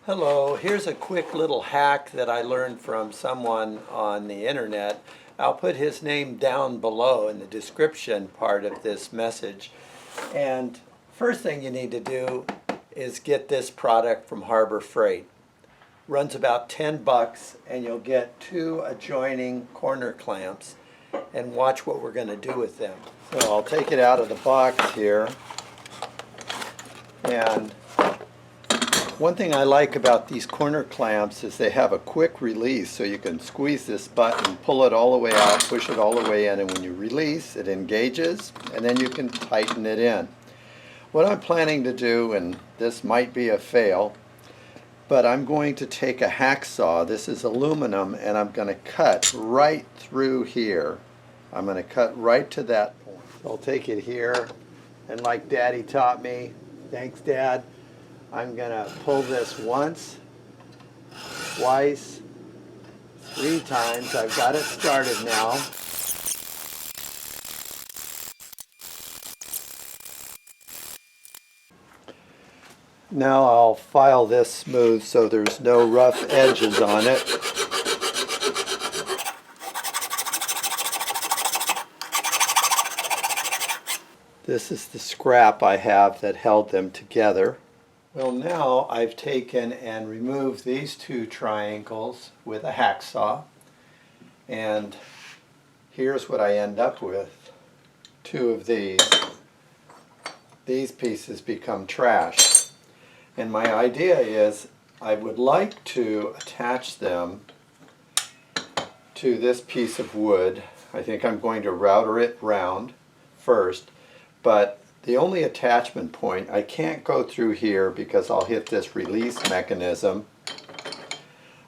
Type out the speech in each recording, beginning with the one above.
Hello, here's a quick little hack that I learned from someone on the internet. I'll put his name down below in the description part of this message. And first thing you need to do is get this product from Harbor Freight. Runs about 10 bucks and you'll get 2 adjoining corner clamps, and watch what we're going to do with them. So I'll take it out of the box here, and one thing I like about these corner clamps is they have a quick release, so you can squeeze this button, pull it all the way out, push it all the way in, and when you release, it engages, and then you can tighten it in. What I'm planning to do, and this might be a fail, but I'm going to take a hacksaw. This is aluminum, and I'm going to cut right through here. I'm going to cut right to that point. I'll take it here, and like Daddy taught me, thanks Dad, I'm going to pull this once, twice, 3 times. I've got it started now. Now I'll file this smooth so there's no rough edges on it. This is the scrap I have that held them together. Well, now I've taken and removed these 2 triangles with a hacksaw, and here's what I end up with. 2 of these. These pieces become trash. And my idea is I would like to attach them to this piece of wood. I think I'm going to router it round first, but the only attachment point, I can't go through here because I'll hit this release mechanism.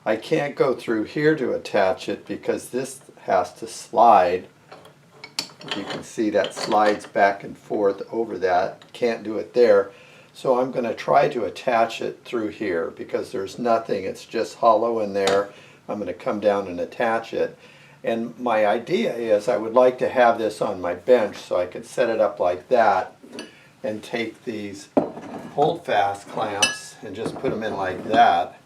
I can't go through here to attach it because this has to slide. You can see that slides back and forth over that. Can't do it there. So I'm going to try to attach it through here because there's nothing. It's just hollow in there. I'm going to come down and attach it. And my idea is I would like to have this on my bench so I could set it up like that and take these hold-fast clamps and just put them in like that,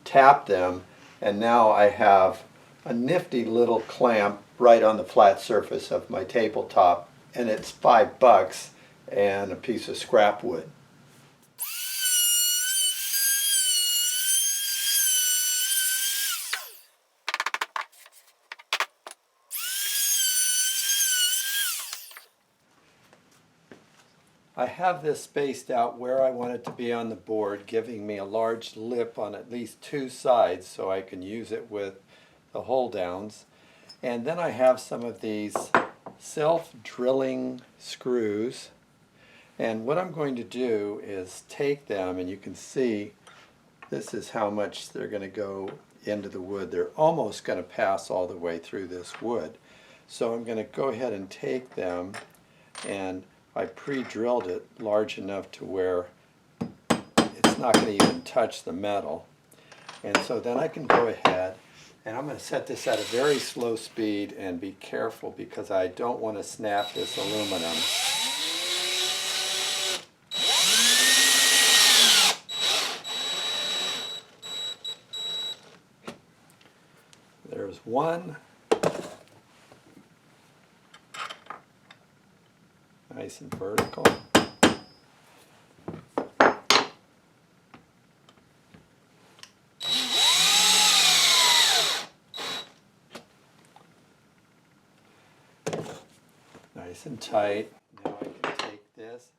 tap them, and now I have a nifty little clamp right on the flat surface of my tabletop, and it's 5 bucks and a piece of scrap wood. I have this spaced out where I want it to be on the board, giving me a large lip on at least 2 sides so I can use it with the hold downs. And then I have some of these self-drilling screws. And what I'm going to do is take them, and you can see this is how much they're going to go into the wood. They're almost going to pass all the way through this wood. So I'm going to go ahead and take them, and I pre-drilled it large enough to where it's not going to even touch the metal. And so then I can go ahead, and I'm going to set this at a very slow speed and be careful because I don't want to snap this aluminum. There's one. Nice and vertical. Nice and tight. Now I can take this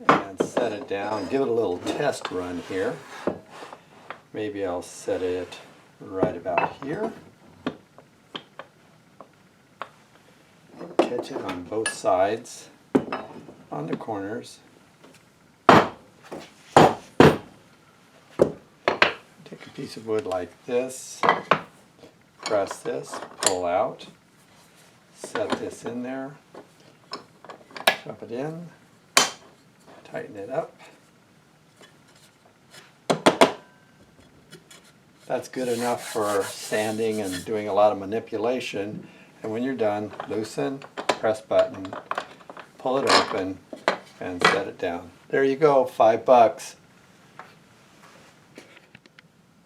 and set it down. Give it a little test run here. Maybe I'll set it right about here. Catch it on both sides, on the corners. Take a piece of wood like this, press this, pull out, set this in there, drop it in, tighten it up. That's good enough for sanding and doing a lot of manipulation. And when you're done, loosen, press button, pull it open, and set it down. There you go, $5.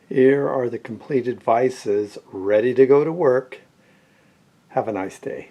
Here are the completed vises ready to go to work. Have a nice day.